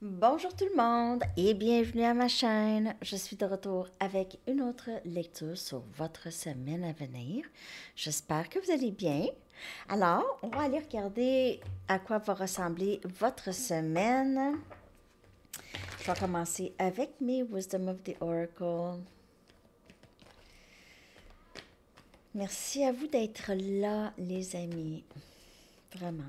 Bonjour tout le monde et bienvenue à ma chaîne. Je suis de retour avec une autre lecture sur votre semaine à venir. J'espère que vous allez bien. Alors, on va aller regarder à quoi va ressembler votre semaine. Je vais commencer avec mes Wisdom of the Oracle. Merci à vous d'être là, les amis. Vraiment.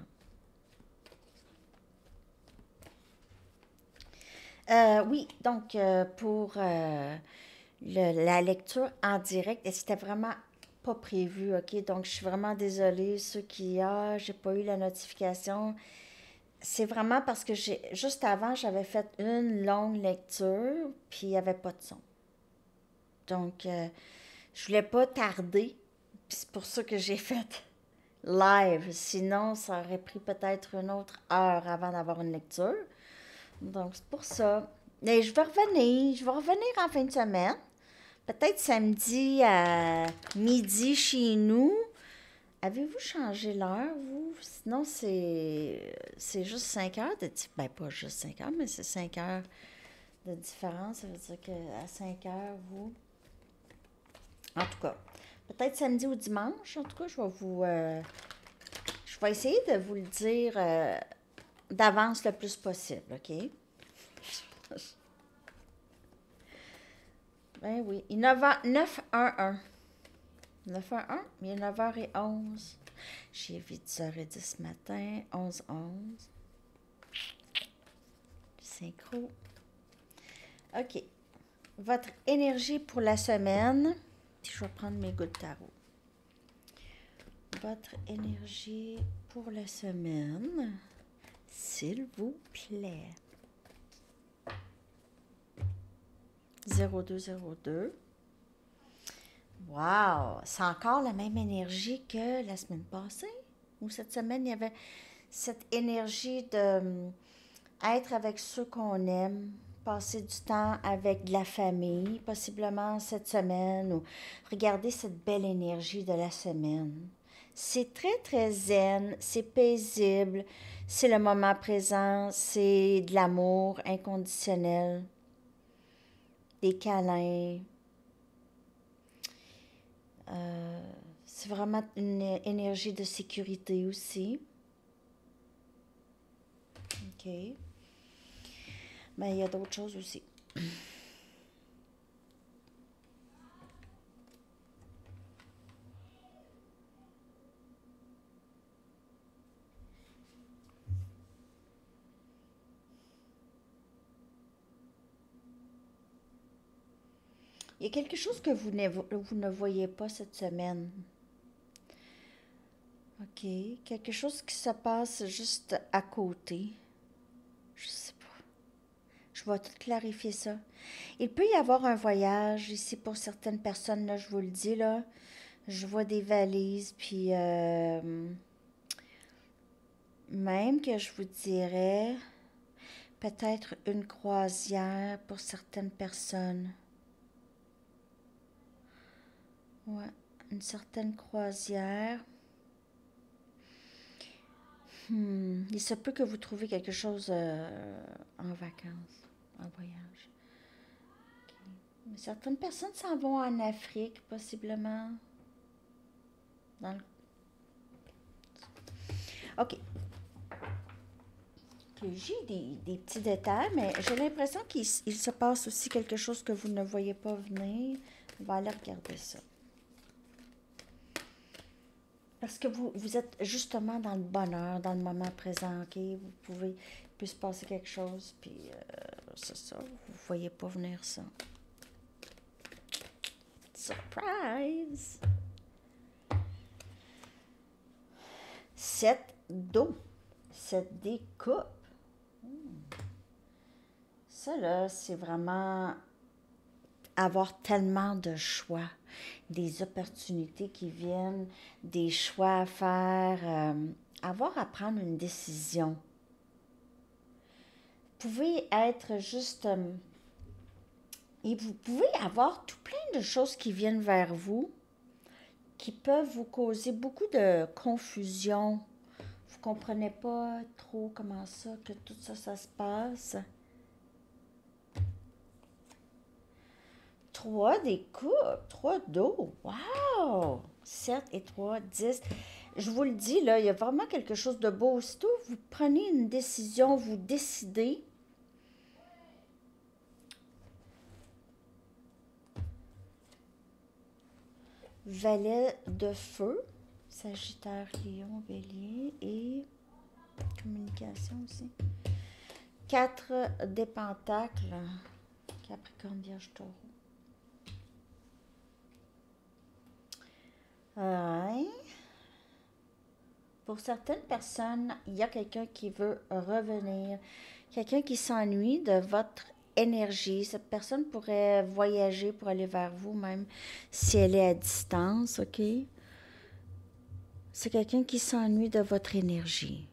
Oui, donc pour la lecture en direct, et c'était vraiment pas prévu, ok? Donc je suis vraiment désolée, ceux qui, j'ai pas eu la notification. C'est vraiment parce que juste avant, j'avais fait une longue lecture, puis il n'y avait pas de son. Donc je voulais pas tarder, puis c'est pour ça que j'ai fait live. Sinon, ça aurait pris peut-être une autre heure avant d'avoir une lecture. Donc, c'est pour ça. Mais je vais revenir. Je vais revenir en fin de semaine. Peut-être samedi à midi chez nous. Avez-vous changé l'heure, vous? Sinon, c'est juste 5 heures de différence. Ben, pas juste 5 heures, mais c'est 5 heures de différence. Ça veut dire qu'à 5 heures, vous... En tout cas, peut-être samedi ou dimanche. En tout cas, je vais essayer de vous le dire d'avance le plus possible, OK? Ben oui. Il est 9h11. 9h01, il est 9h11. J'ai vu 10h10 ce matin, 11h11. Synchro. OK. Votre énergie pour la semaine. Je vais prendre mes gouttes de tarot. Votre énergie pour la semaine, s'il vous plaît. 0202. Wow! C'est encore la même énergie que la semaine passée? Ou cette semaine, il y avait cette énergie de être avec ceux qu'on aime, passer du temps avec de la famille, possiblement cette semaine, ou regarder cette belle énergie de la semaine. C'est très, très zen, c'est paisible, c'est le moment présent, c'est de l'amour inconditionnel, des câlins. C'est vraiment une énergie de sécurité aussi. OK. Mais il y a d'autres choses aussi. Il y a quelque chose que vous ne voyez pas cette semaine. OK. Quelque chose qui se passe juste à côté. Je sais pas. Je vais tout clarifier ça. Il peut y avoir un voyage ici pour certaines personnes, là, je vous le dis, là. Je vois des valises, puis même que je vous dirais peut-être une croisière pour certaines personnes. Ouais, une certaine croisière. Il se peut que vous trouviez quelque chose en vacances, en voyage. Mais certaines personnes s'en vont en Afrique, possiblement. Dans le... OK. J'ai des petits détails, mais j'ai l'impression qu'il se passe aussi quelque chose que vous ne voyez pas venir. On va aller regarder ça. Parce que vous êtes justement dans le bonheur, dans le moment présent, OK? Vous pouvez, il peut se passer quelque chose, puis c'est ça, vous ne voyez pas venir ça. Surprise! 7 d'eau. 7 des coupes. Ça, là, c'est vraiment avoir tellement de choix, des opportunités qui viennent, des choix à faire, avoir à prendre une décision. Vous pouvez être juste... et vous pouvez avoir tout plein de choses qui viennent vers vous, qui peuvent vous causer beaucoup de confusion. Vous comprenez pas trop comment ça, que tout ça, ça se passe. 3 des coupes, 3 d'eau. Wow! 7 et 3, 10. Je vous le dis, là, il y a vraiment quelque chose de beau. Aussitôt, vous prenez une décision, vous décidez. Valet de feu, Sagittaire, Lion, Bélier et communication aussi. 4 des pentacles, Capricorne, Vierge, Taureau. Ouais. Pour certaines personnes, il y a quelqu'un qui veut revenir, quelqu'un qui s'ennuie de votre énergie. Cette personne pourrait voyager pour aller vers vous, même si elle est à distance, OK? C'est quelqu'un qui s'ennuie de votre énergie.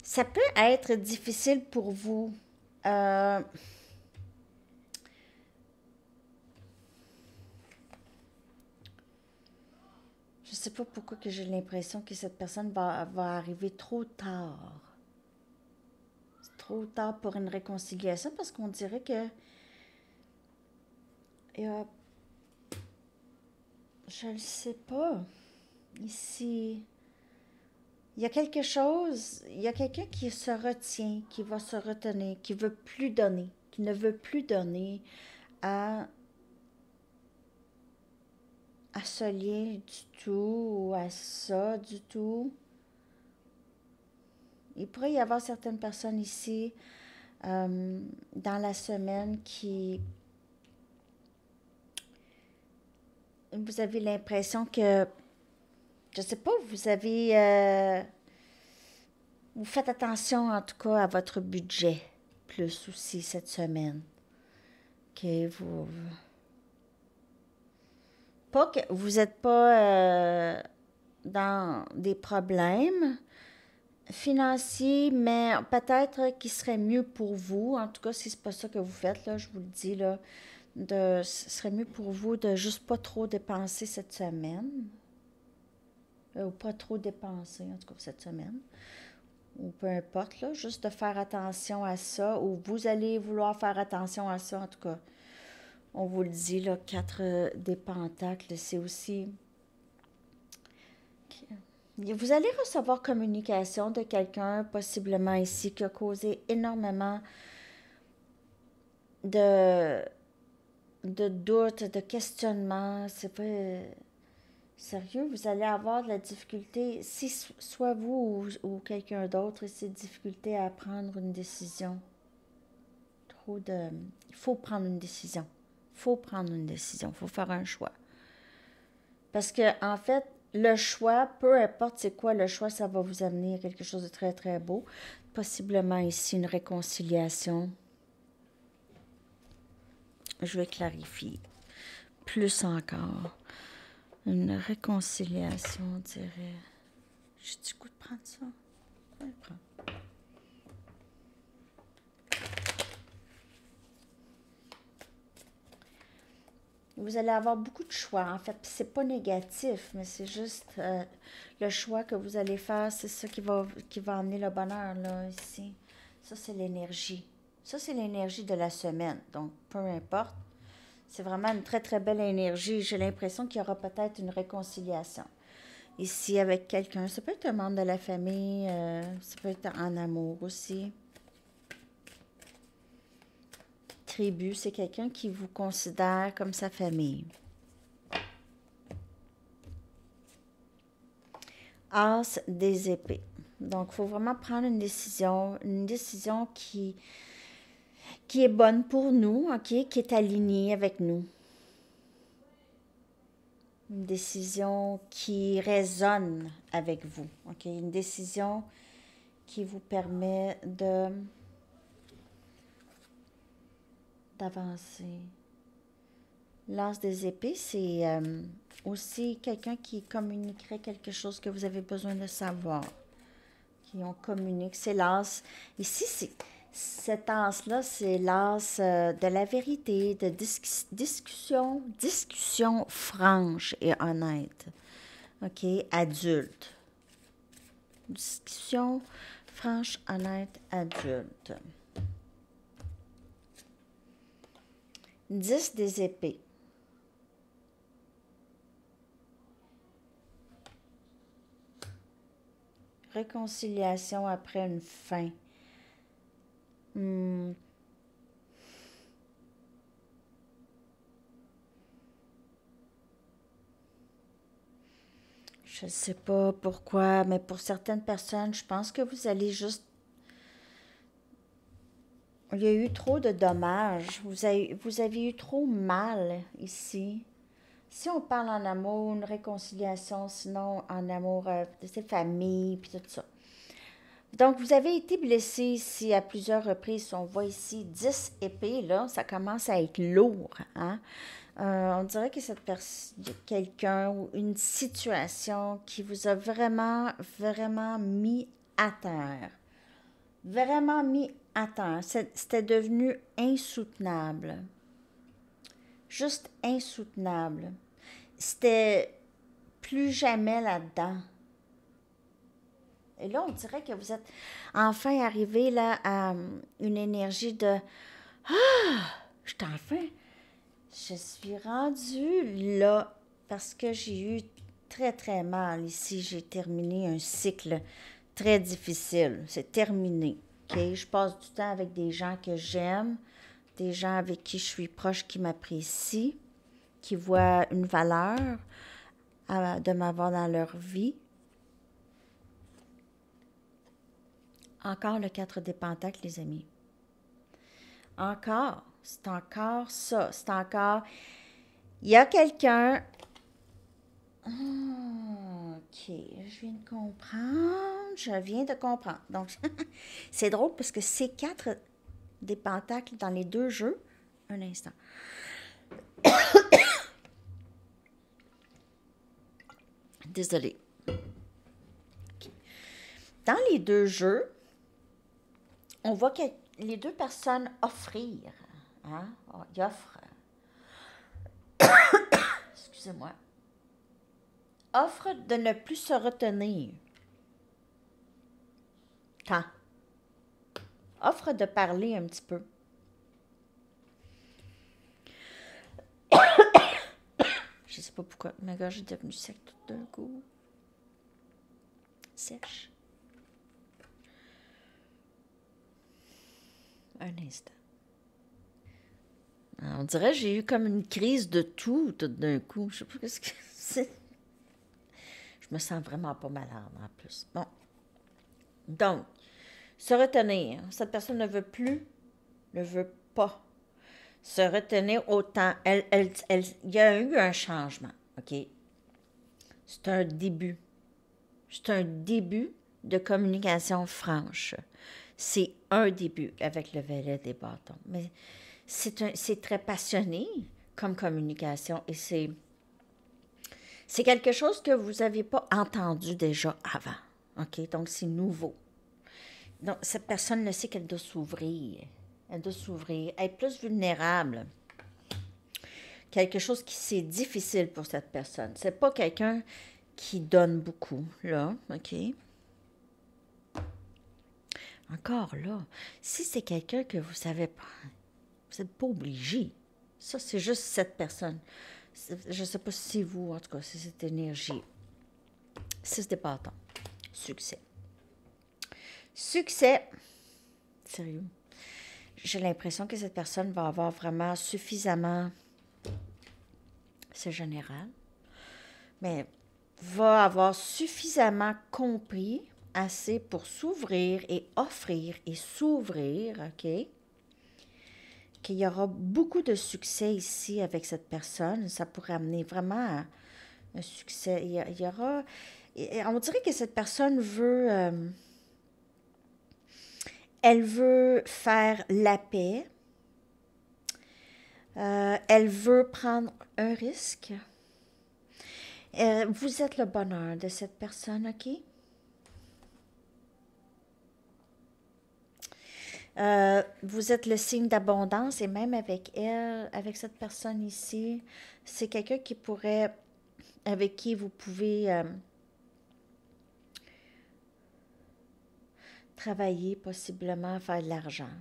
Ça peut être difficile pour vous. Je ne sais pas pourquoi que j'ai l'impression que cette personne va arriver trop tard. C'est trop tard pour une réconciliation parce qu'on dirait que je ne sais pas. Ici, il y a quelque chose, il y a quelqu'un qui se retient, qui va se retenir, qui veut plus donner, qui ne veut plus donner à ce lien du tout ou à ça du tout. Il pourrait y avoir certaines personnes ici dans la semaine qui... Vous avez l'impression que, je sais pas, vous avez... vous faites attention en tout cas à votre budget plus aussi cette semaine. Que vous... Pas que vous n'êtes pas dans des problèmes financiers, mais peut-être qu'il serait mieux pour vous, en tout cas si c'est pas ça que vous faites, là, je vous le dis, là, ce serait mieux pour vous de juste pas trop dépenser cette semaine, ou pas trop dépenser, en tout cas cette semaine, ou peu importe, là, juste de faire attention à ça, ou vous allez vouloir faire attention à ça, en tout cas. On vous le dit, là, 4 des pentacles, c'est aussi... Vous allez recevoir communication de quelqu'un, possiblement ici, qui a causé énormément de doutes, de questionnements. C'est pas... Sérieux, vous allez avoir de la difficulté, si soit vous ou quelqu'un d'autre, c'est difficulté à prendre une décision. Il faut prendre une décision. Il faut prendre une décision. Il faut faire un choix. Parce que, en fait, le choix, peu importe c'est quoi le choix, ça va vous amener à quelque chose de très, très beau. Possiblement ici une réconciliation. Je vais clarifier plus encore. Une réconciliation, on dirait. J'ai du goût de prendre ça. Je vais le prendre. Vous allez avoir beaucoup de choix. En fait, c'est pas négatif, mais c'est juste le choix que vous allez faire, c'est ça qui va amener le bonheur, là, ici. Ça, c'est l'énergie. Ça, c'est l'énergie de la semaine. Donc, peu importe. C'est vraiment une très, très belle énergie. J'ai l'impression qu'il y aura peut-être une réconciliation. Ici, avec quelqu'un. Ça peut être un membre de la famille. Ça peut être en amour aussi. Tribu, c'est quelqu'un qui vous considère comme sa famille. As des épées. Donc, il faut vraiment prendre une décision qui est bonne pour nous, ok, qui est alignée avec nous. Une décision qui résonne avec vous, ok, une décision qui vous permet d'avancer. L'as des épées, c'est aussi quelqu'un qui communiquerait quelque chose que vous avez besoin de savoir. Qui on communique. C'est l'as. Ici, cet as-là, c'est l'as de la vérité, de discussion franche et honnête. OK? Adulte. Discussion franche, honnête, adulte. 10 des épées. Réconciliation après une fin. Hmm, je ne sais pas pourquoi, mais pour certaines personnes, je pense que vous allez juste... Il y a eu trop de dommages. Vous avez eu trop mal ici. Si on parle en amour, une réconciliation, sinon en amour de ses familles, puis tout ça. Donc, vous avez été blessé ici à plusieurs reprises. On voit ici 10 épées, là, ça commence à être lourd, hein? On dirait que cette personne, quelqu'un ou une situation qui vous a vraiment, vraiment mis à terre. Vraiment mis à terre. C'était devenu insoutenable. Juste insoutenable. C'était plus jamais là-dedans. Et là, on dirait que vous êtes enfin arrivé là à une énergie de je suis enfin, je suis rendue là parce que j'ai eu très très mal ici. J'ai terminé un cycle très difficile. C'est terminé. OK? Je passe du temps avec des gens que j'aime, des gens avec qui je suis proche, qui m'apprécient, qui voient une valeur de m'avoir dans leur vie. Encore le 4 des pentacles, les amis. Encore. C'est encore ça. C'est encore... Il y a quelqu'un... OK, je viens de comprendre. Je viens de comprendre. Donc, c'est drôle parce que c'est 4 des pentacles dans les deux jeux. Un instant. Désolée. Dans les deux jeux, on voit que les deux personnes offrir. Hein? Ils offrent. Excusez-moi. Offre de ne plus se retenir. Quand? Offre de parler un petit peu. Je sais pas pourquoi. Ma gorge est devenue sec tout d'un coup. Sèche. Un instant. On dirait que j'ai eu comme une crise de tout d'un coup. Je sais pas ce que c'est. Je me sens vraiment pas malade en plus. Bon. Donc, se retenir. Cette personne ne veut plus, ne veut pas se retenir autant. Il y a eu un changement, OK? C'est un début. C'est un début de communication franche. C'est un début avec le valet des bâtons. Mais c'est très passionné comme communication et c'est quelque chose que vous n'aviez pas entendu déjà avant. OK? Donc, c'est nouveau. Donc, cette personne le sait qu'elle doit s'ouvrir. Elle doit s'ouvrir, être plus vulnérable. Quelque chose qui c'est difficile pour cette personne. C'est pas quelqu'un qui donne beaucoup, là, OK? Encore là, si c'est quelqu'un que vous savez pas, vous n'êtes pas obligé. Ça, c'est juste cette personne. Je ne sais pas si c'est vous, en tout cas, c'est cette énergie. 6 des bâtons. Succès. Succès. Sérieux. J'ai l'impression que cette personne va avoir vraiment suffisamment, c'est général, mais va avoir suffisamment compris assez pour s'ouvrir et offrir et s'ouvrir, OK? Qu'il y aura beaucoup de succès ici avec cette personne. Ça pourrait amener vraiment un succès. Il y aura... On dirait que cette personne veut... elle veut faire la paix. Elle veut prendre un risque. Vous êtes le bonheur de cette personne, OK? Vous êtes le signe d'abondance et même avec elle, avec cette personne ici, c'est quelqu'un qui pourrait, avec qui vous pouvez travailler, possiblement faire de l'argent.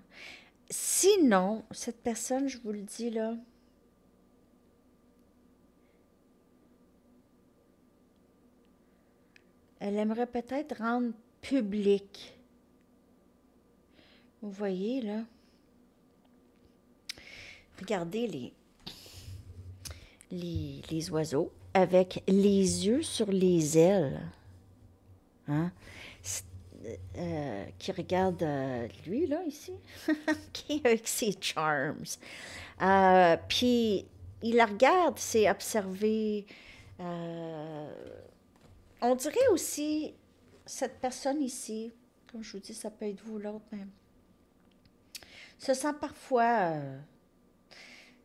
Sinon, cette personne, je vous le dis là, elle aimerait peut-être rendre public. Vous voyez, là? Regardez les oiseaux avec les yeux sur les ailes. Hein? Qui regarde lui, là, ici, qui est avec ses charms. Puis, il la regarde, c'est observé. On dirait aussi, cette personne ici, comme je vous dis, ça peut être vous l'autre, mais se sent parfois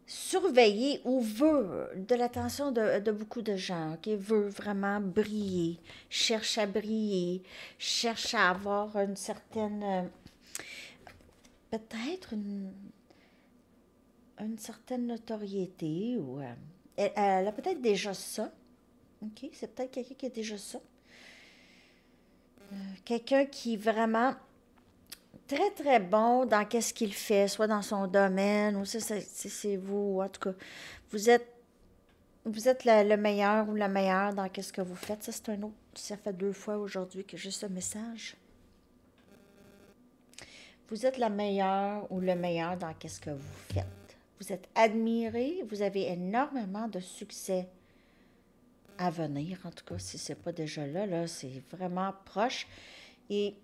surveiller ou veut de l'attention de beaucoup de gens, ok? Veut vraiment briller, cherche à briller, cherche à avoir une certaine, peut-être une certaine notoriété ou elle a peut-être déjà ça, ok? C'est peut-être quelqu'un qui a déjà ça. Quelqu'un qui est vraiment très très bon dans qu'est-ce qu'il fait, soit dans son domaine ou c'est vous, en tout cas, vous êtes vous êtes le meilleur ou la meilleure dans qu'est-ce que vous faites. Ça, c'est un autre. Ça fait 2 fois aujourd'hui que j'ai ce message. Vous êtes la meilleure ou le meilleur dans qu'est-ce que vous faites. Vous êtes admiré, vous avez énormément de succès à venir. En tout cas, si ce n'est pas déjà là, c'est vraiment proche. Et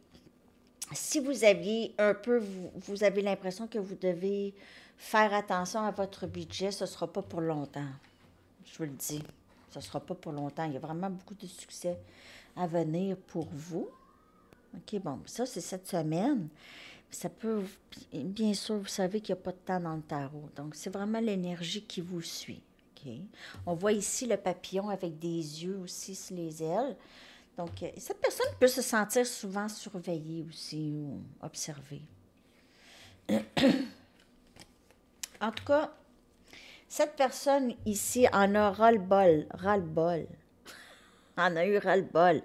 si vous aviez un peu, vous avez l'impression que vous devez faire attention à votre budget, ce ne sera pas pour longtemps. Je vous le dis, ce ne sera pas pour longtemps. Il y a vraiment beaucoup de succès à venir pour vous. OK, bon, ça, c'est cette semaine. Ça peut, bien sûr, vous savez qu'il n'y a pas de temps dans le tarot. Donc, c'est vraiment l'énergie qui vous suit. OK? On voit ici le papillon avec des yeux aussi sur les ailes. Donc, cette personne peut se sentir souvent surveillée aussi ou observée. En tout cas, cette personne ici en a ras-le-bol, ras-le-bol. En a eu ras-le-bol.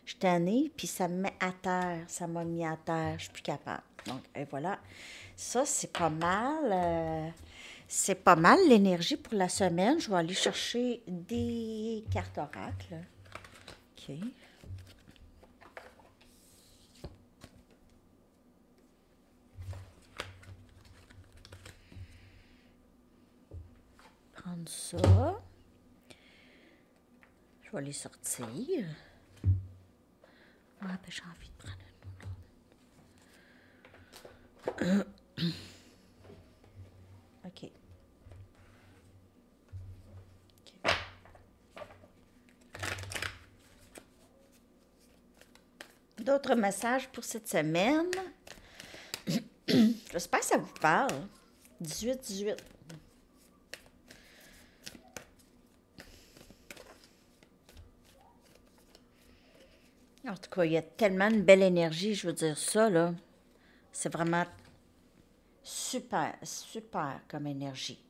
Je suis tannée, puis ça me met à terre. Ça m'a mis à terre. Je suis plus capable. Donc, et voilà. Ça, c'est pas mal. C'est pas mal l'énergie pour la semaine. Je vais aller chercher des cartes oracles. OK. Prendre ça. Je vais les sortir. Ah, ben j'ai envie de prendre un autre. OK. D'autres messages pour cette semaine. J'espère que ça vous parle. 18-18. En tout cas, il y a tellement de belle énergie, je veux dire ça, là. C'est vraiment super, super comme énergie.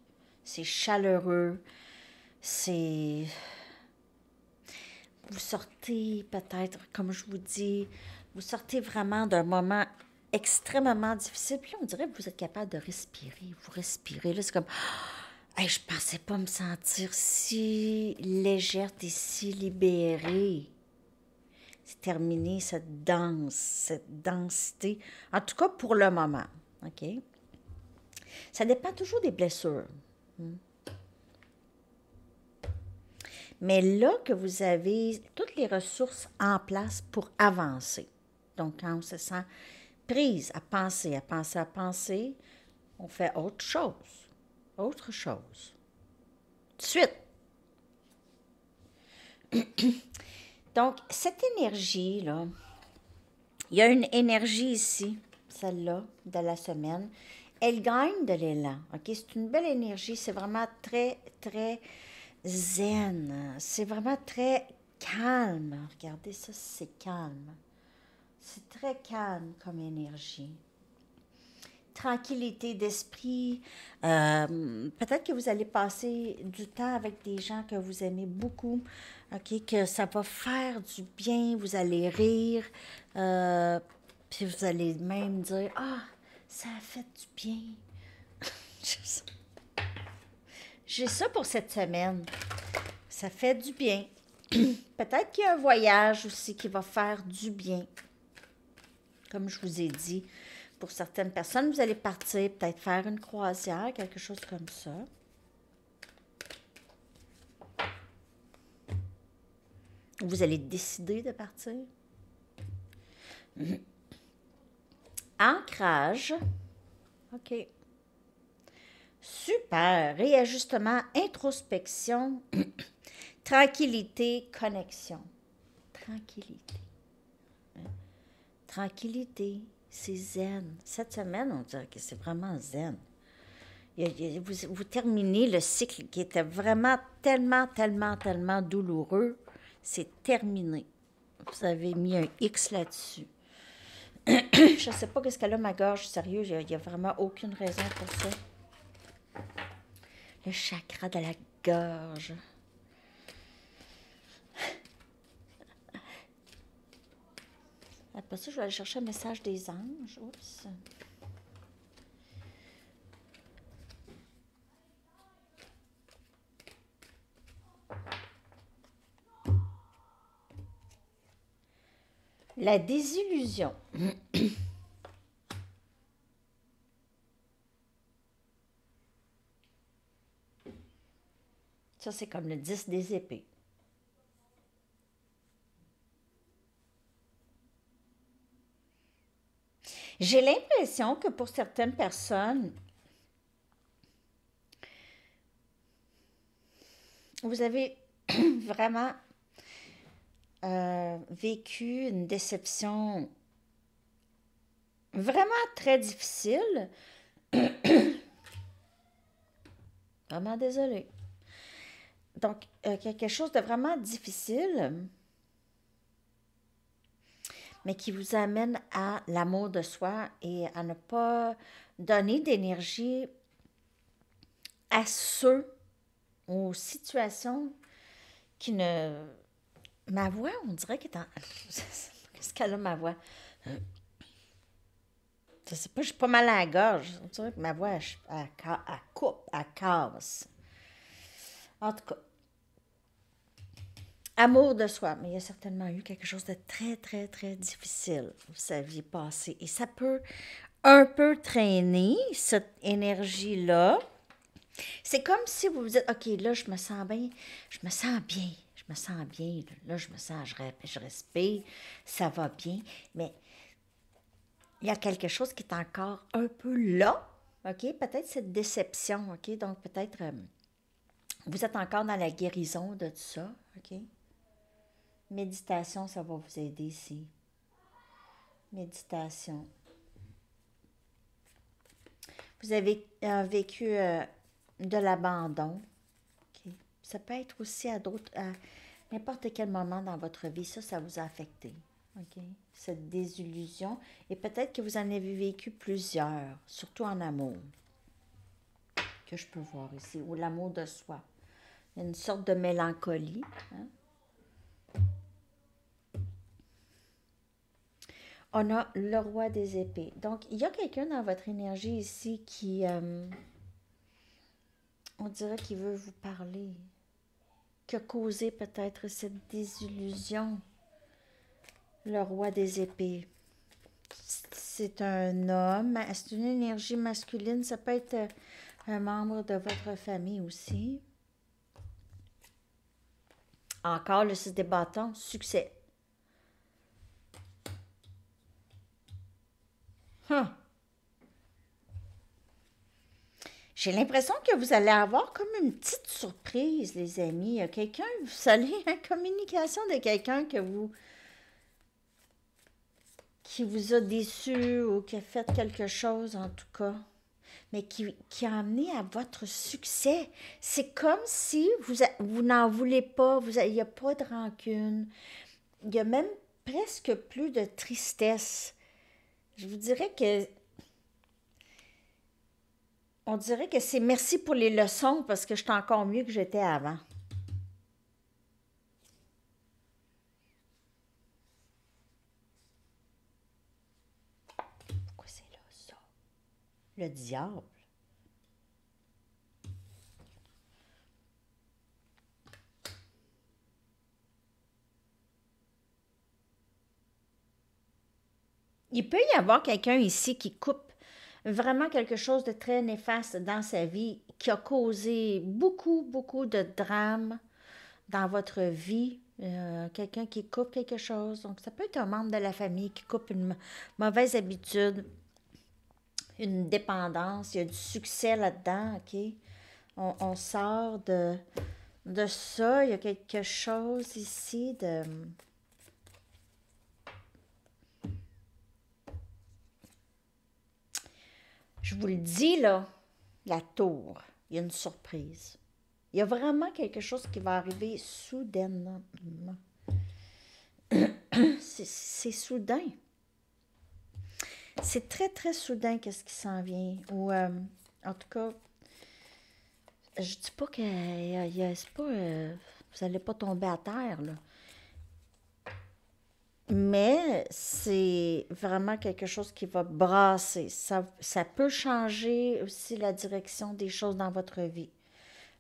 C'est chaleureux. C'est... Vous sortez peut-être, comme je vous dis, vous sortez vraiment d'un moment extrêmement difficile. Puis là, on dirait que vous êtes capable de respirer. Vous respirez. Là, c'est comme... Hey, je pensais pas me sentir si légère et si libérée. C'est terminé cette danse, cette densité. En tout cas, pour le moment. OK? Ça dépend toujours des blessures. Mais là que vous avez toutes les ressources en place pour avancer. Donc, quand on se sent prise à penser, à penser, à penser, on fait autre chose. Autre chose. Tout de suite. Donc, cette énergie-là, il y a une énergie ici, celle-là, de la semaine. Elle gagne de l'élan. OK? C'est une belle énergie. C'est vraiment très, très zen. C'est vraiment très calme. Regardez ça, c'est calme. C'est très calme comme énergie. Tranquillité d'esprit. Peut-être que vous allez passer du temps avec des gens que vous aimez beaucoup. OK, que ça va faire du bien. Vous allez rire. Puis vous allez même dire, ah, ça a fait du bien. J'ai ça pour cette semaine. Ça fait du bien. Peut-être qu'il y a un voyage aussi qui va faire du bien. Comme je vous ai dit, pour certaines personnes, vous allez partir, peut-être faire une croisière, quelque chose comme ça. Vous allez décider de partir. Ancrage. OK. Super. Réajustement, introspection, tranquillité, connexion. Tranquillité. Tranquillité, c'est zen. Cette semaine, on dirait que c'est vraiment zen. Vous terminez le cycle qui était vraiment tellement douloureux. C'est terminé. Vous avez mis un X là-dessus. Je ne sais pas qu'est-ce qu'elle a, ma gorge. Sérieux, il n'y a vraiment aucune raison pour ça. Le chakra de la gorge. Après ça, je vais aller chercher un message des anges. Oups. La désillusion. Ça, c'est comme le 10 des épées. J'ai l'impression que pour certaines personnes, vous avez vraiment vécu une déception vraiment très difficile. Vraiment désolée. Donc, quelque chose de vraiment difficile, mais qui vous amène à l'amour de soi et à ne pas donner d'énergie à ceux, aux situations qui ne... Ma voix, on dirait qu'elle est en... Qu'est-ce qu'elle a, ma voix? Je sais pas, j'ai pas mal à la gorge. On dirait que ma voix, elle coupe, elle casse. En tout cas, amour de soi. Mais il y a certainement eu quelque chose de très difficile. Vous saviez passer. Et ça peut un peu traîner cette énergie-là. C'est comme si vous vous dites, OK, là, je me sens bien. Je me sens bien. Je me sens bien. Là, je me sens, je respire. Ça va bien. Mais il y a quelque chose qui est encore un peu là. OK? Peut-être cette déception. OK? Donc, peut-être vous êtes encore dans la guérison de tout ça. OK? Méditation, ça va vous aider ici. Méditation. Vous avez vécu de l'abandon. OK? Ça peut être aussi à n'importe quel moment dans votre vie. Ça vous a affecté. OK? Cette désillusion. Et peut-être que vous en avez vécu plusieurs, surtout en amour, que je peux voir ici, ou l'amour de soi. Il y a une sorte de mélancolie. Hein? On a le roi des épées. Donc, il y a quelqu'un dans votre énergie ici qui, on dirait qu'il veut vous parler, qui a causé peut-être cette désillusion. Le roi des épées. C'est un homme, c'est une énergie masculine, ça peut être un membre de votre famille aussi. Encore le 6 des bâtons, succès. Hum. J'ai l'impression que vous allez avoir comme une petite surprise, les amis. Il y a quelqu'un, vous allez en communication de quelqu'un qui vous a déçu ou qui a fait quelque chose en tout cas, mais qui a amené à votre succès. C'est comme si vous n'en voulez pas, il n'y a pas de rancune, il y a même presque plus de tristesse. Je vous dirais que on dirait que c'est merci pour les leçons parce que je suis encore mieux que j'étais avant. Pourquoi c'est là, ça? Le diable. Il peut y avoir quelqu'un ici qui coupe vraiment quelque chose de très néfaste dans sa vie, qui a causé beaucoup, beaucoup de drames dans votre vie. Quelqu'un qui coupe quelque chose. Donc, ça peut être un membre de la famille qui coupe une mauvaise habitude, une dépendance. Il y a du succès là-dedans, OK? On sort de ça. Il y a quelque chose ici de... Je vous le dis, là, la tour, il y a une surprise. Il y a vraiment quelque chose qui va arriver soudainement. C'est soudain. C'est très, très soudain qu'est-ce qui s'en vient. Ou, en tout cas, je dis pas que c'est pas, vous n'allez pas tomber à terre, là. Mais c'est vraiment quelque chose qui va brasser. Ça peut changer aussi la direction des choses dans votre vie.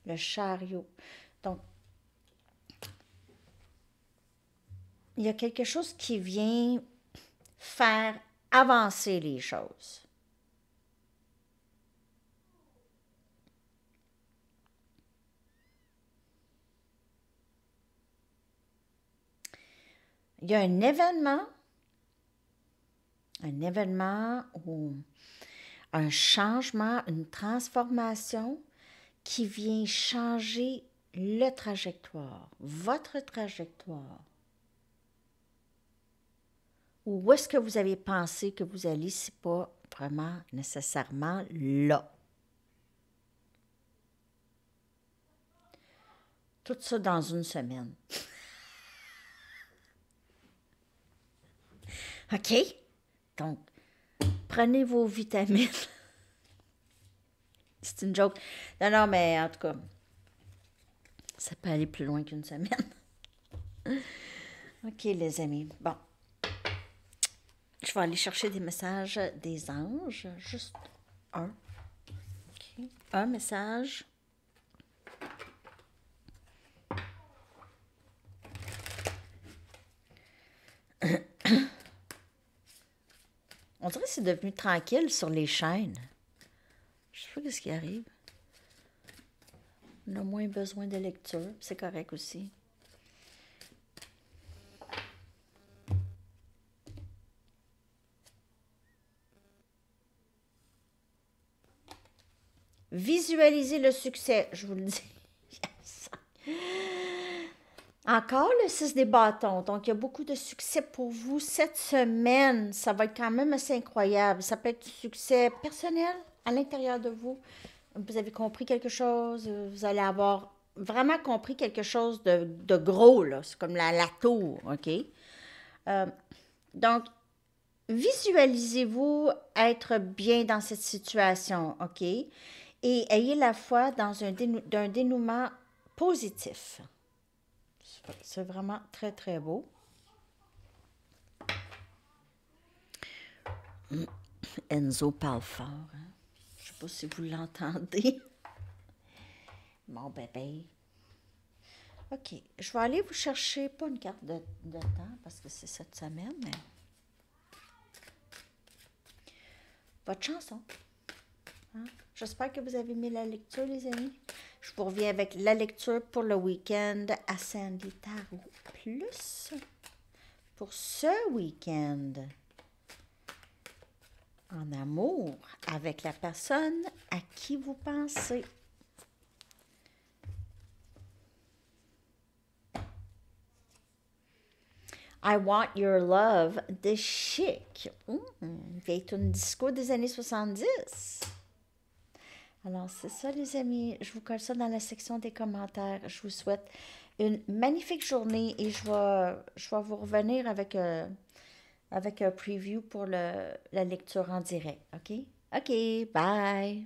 Le chariot. Donc, il y a quelque chose qui vient faire avancer les choses. Il y a un événement ou un changement, une transformation qui vient changer le trajectoire, votre trajectoire. Ou où est-ce que vous avez pensé que vous alliez, c'est pas vraiment nécessairement là. Tout ça dans une semaine. OK? Donc, prenez vos vitamines. C'est une joke. Non, non, mais en tout cas, ça peut aller plus loin qu'une semaine. OK, les amis. Bon. Je vais aller chercher des messages des anges. Juste un. OK. Un message. On dirait que c'est devenu tranquille sur les chaînes. Je sais pas ce qui arrive. On a moins besoin de lecture. C'est correct aussi. Visualisez le succès, je vous le dis. Yes. Encore le 6 des bâtons. Donc, il y a beaucoup de succès pour vous cette semaine. Ça va être quand même assez incroyable. Ça peut être du succès personnel à l'intérieur de vous. Vous avez compris quelque chose. Vous allez avoir vraiment compris quelque chose de gros, là. C'est comme la tour, OK? Euh, donc, visualisez-vous être bien dans cette situation, OK? Et ayez la foi dans d'un dénouement positif. C'est vraiment très, très beau. Enzo parle fort. Hein? Je ne sais pas si vous l'entendez. Mon bébé. OK. Je vais aller vous chercher, pas une carte de temps, parce que c'est cette semaine, mais votre chanson. Hein? J'espère que vous avez aimé la lecture, les amis. Je vous reviens avec la lecture pour le week-end à Sandy Tarot Plus. Pour ce week-end, en amour avec la personne à qui vous pensez. I Want Your Love de Chic. Vieille tune disco des années 70. Alors, c'est ça, les amis. Je vous colle ça dans la section des commentaires. Je vous souhaite une magnifique journée et je vais vous revenir avec un preview pour la lecture en direct. OK? OK, bye!